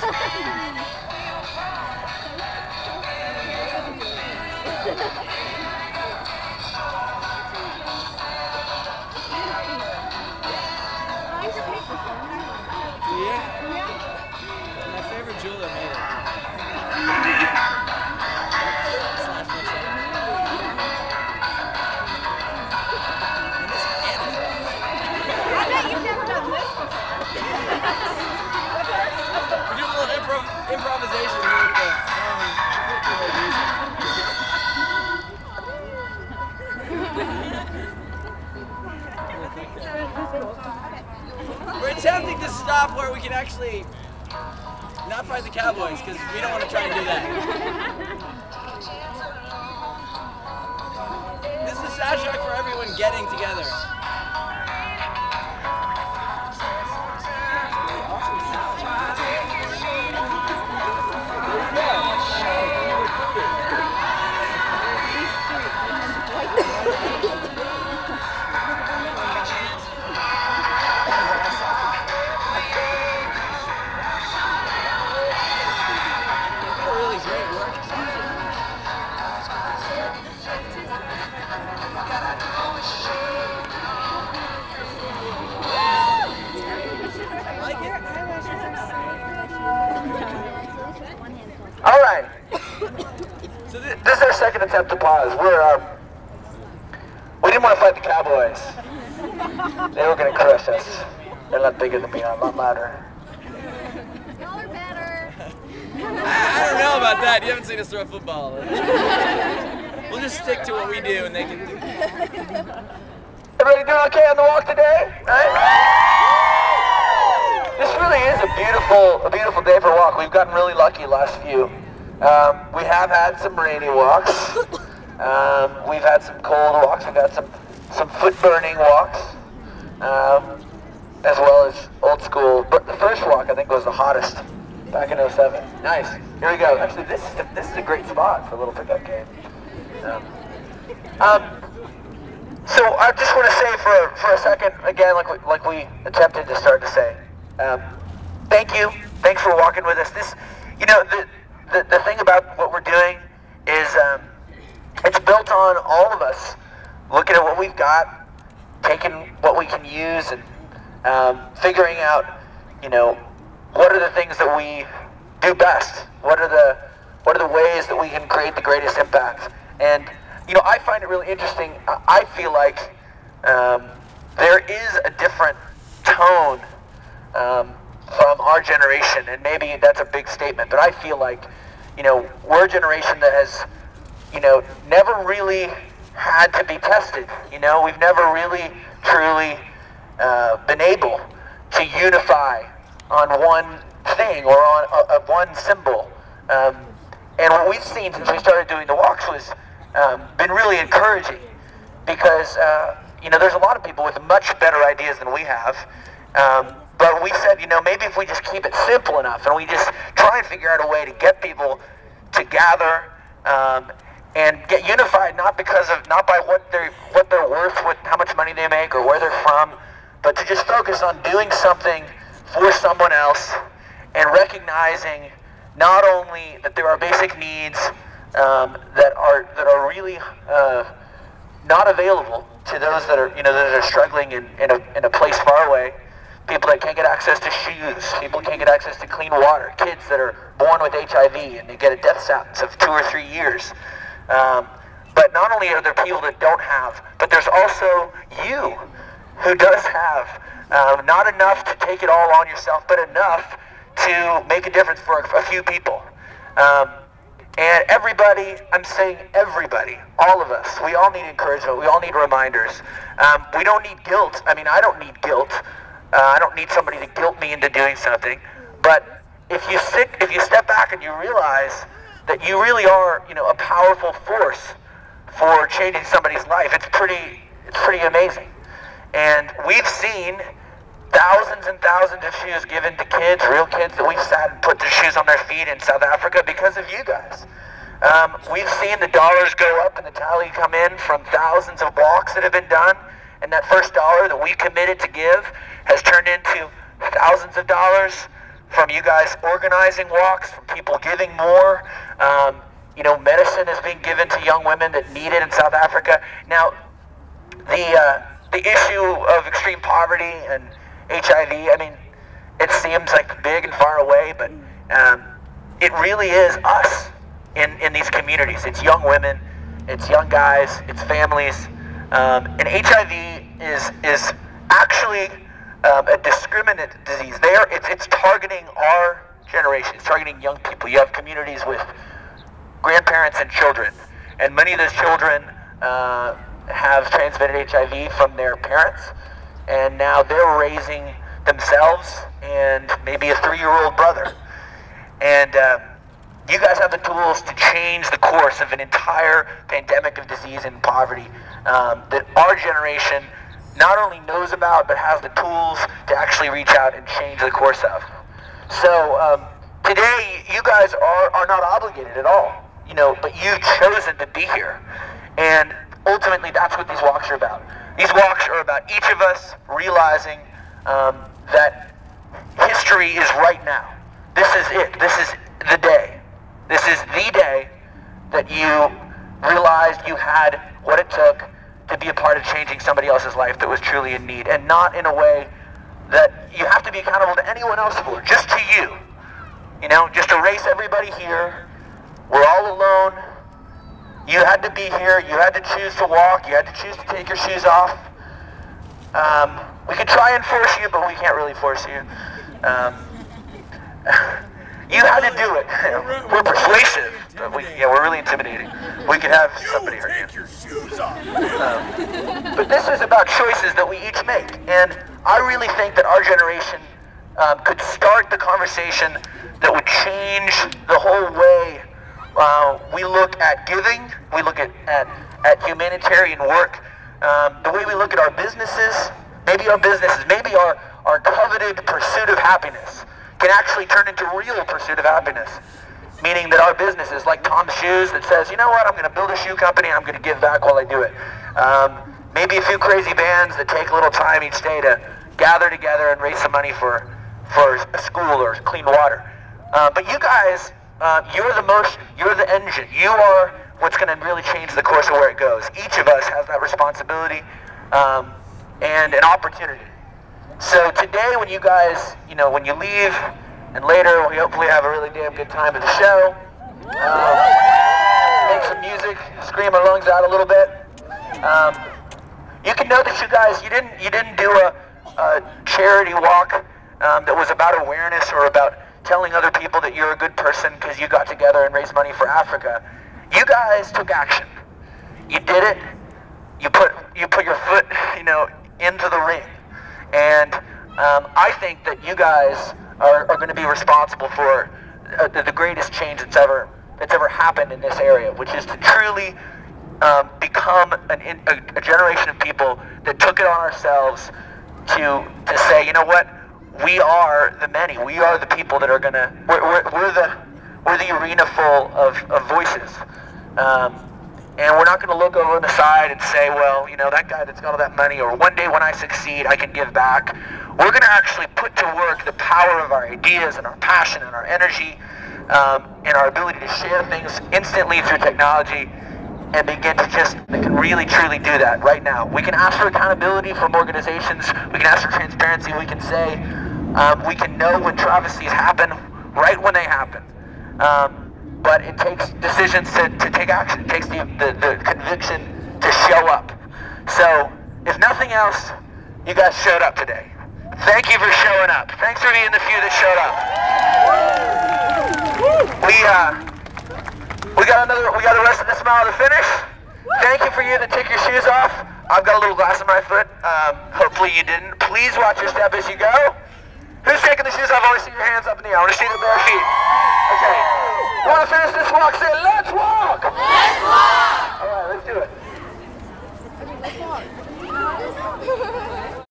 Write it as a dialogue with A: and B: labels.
A: My favorite jeweler made it.
B: I bet you've never done this before.
A: We're doing a little improvisation here with the We're attempting to stop where we can actually not fight the Cowboys, because we don't want to try and do that. This is a soundtrack for everyone getting together.
C: All right. So this is our second attempt to pause. We didn't want to fight the Cowboys. They were going to crush us. They're a lot bigger than me, a lot louder.
B: Y'all are better.
A: I don't know about that. You haven't seen us throw a football. We'll just stick to what we do, and they can do.
C: Everybody doing okay on the walk today? Right? This really is a beautiful day for a walk. We've gotten really lucky last few. We have had some rainy walks. We've had some cold walks. We've had some foot-burning walks, as well as old school. But the first walk, I think, was the hottest back in '07. Nice. Here we go. Actually, this is a great spot for a little pickup game. So I just want to say for a second, again, like we attempted to start to say, thank you. Thanks for walking with us. This, you know, the thing about what we're doing is it's built on all of us looking at what we've got, taking what we can use, and figuring out, you know, what are the things that we do best. What are the ways that we can create the greatest impact? And you know, I find it really interesting. I feel like there is a different tone from our generation, and maybe that's a big statement, but I feel like, you know, we're a generation that has, you know, never really had to be tested. You know, we've never really, truly been able to unify on one thing or on one symbol. And what we've seen since we started doing the walks was been really encouraging, because you know, there's a lot of people with much better ideas than we have, but we said, you know, maybe if we just keep it simple enough and we just try and figure out a way to get people to gather and get unified, not by what they're worth, how much money they make or where they're from, but to just focus on doing something for someone else and recognizing not only that there are basic needs that are really not available to those that are, you know, that are struggling in a place far away. People that can't get access to shoes, people can't get access to clean water, kids that are born with HIV and they get a death sentence of 2 or 3 years. But not only are there people that don't have, but there's also you who does have not enough to take it all on yourself, but enough to make a difference for a few people. And everybody, I'm saying everybody, all of us, we all need encouragement, we all need reminders. We don't need guilt. I mean, I don't need guilt. I don't need somebody to guilt me into doing something. But if you step back and you realize that you really are, you know, a powerful force for changing somebody's life, it's pretty amazing. And we've seen thousands and thousands of shoes given to kids, real kids that we've sat and put their shoes on their feet in South Africa because of you guys. We've seen the dollars go up and the tally come in from thousands of walks that have been done, and that first dollar that we committed to give has turned into thousands of dollars from you guys organizing walks, from people giving more. You know, medicine is being given to young women that need it in South Africa. Now, the issue of extreme poverty and HIV, I mean, it seems like big and far away, but it really is us in these communities. It's young women, it's young guys, it's families, and HIV is actually a discriminant disease. It's targeting our generation. It's targeting young people. You have communities with grandparents and children, and many of those children have transmitted HIV from their parents, and now they're raising themselves and maybe a 3-year-old brother. And you guys have the tools to change the course of an entire pandemic of disease and poverty that our generation not only knows about, but has the tools to actually reach out and change the course of. So today, you guys are not obligated at all, you know, but you've chosen to be here. And ultimately, that's what these walks are about. These walks are about each of us realizing that history is right now. This is it. This is the day. This is the day that you realized you had what it took to be a part of changing somebody else's life that was truly in need, and not in a way that you have to be accountable to anyone else for, just to you. You know, just erase everybody here. We're all alone. You had to be here. You had to choose to walk. You had to choose to take your shoes off. We could try and force you, but we can't really force you. You had to do it. We're persuasive. We're really intimidating. We could have somebody hurt you.
D: Take your shoes off.
C: But this is about choices that we each make. And I really think that our generation could start the conversation that would change the whole way we look at giving, we look at humanitarian work, the way we look at our businesses, maybe our coveted pursuit of happiness can actually turn into real pursuit of happiness. Meaning that our businesses, like Tom's Shoes, that says, you know what, I'm going to build a shoe company and I'm going to give back while I do it. Maybe a few crazy bands that take a little time each day to gather together and raise some money for a school or clean water. But you guys, you're the engine. You are what's going to really change the course of where it goes. Each of us has that responsibility and an opportunity. So today, when you guys, you know, when you leave, and later we hopefully have a really damn good time at the show, make some music, scream our lungs out a little bit. You can know that you guys, you didn't do a charity walk that was about awareness or about telling other people that you're a good person because you got together and raised money for Africa. You guys took action. You did it. You put your foot, you know, into the ring. And I think that you guys are going to be responsible for the greatest change that's ever happened in this area, which is to truly become a generation of people that took it on ourselves to say, you know what, we are the many. We are the people that are going to. We're the arena full of voices. And we're not going to look over on the side and say, well, you know, that guy that's got all that money, or one day when I succeed, I can give back. We're going to actually put to work the power of our ideas and our passion and our energy and our ability to share things instantly through technology and begin to we can really, truly do that right now. We can ask for accountability from organizations. We can ask for transparency. We can say, we can know when travesties happen right when they happen. But it takes decisions to take action. It takes the conviction to show up. So, if nothing else, you guys showed up today. Thank you for showing up. Thanks for being the few that showed up. We got the rest of the smile to finish. Thank you for you that took your shoes off. I've got a little glass on my foot. Hopefully you didn't. Please watch your step as you go. Who's taking the shoes off? I want to see your hands up in the air. I want to see the bare feet. Okay. Want to finish this walk? Say, let's walk! Let's walk! All right, let's do it.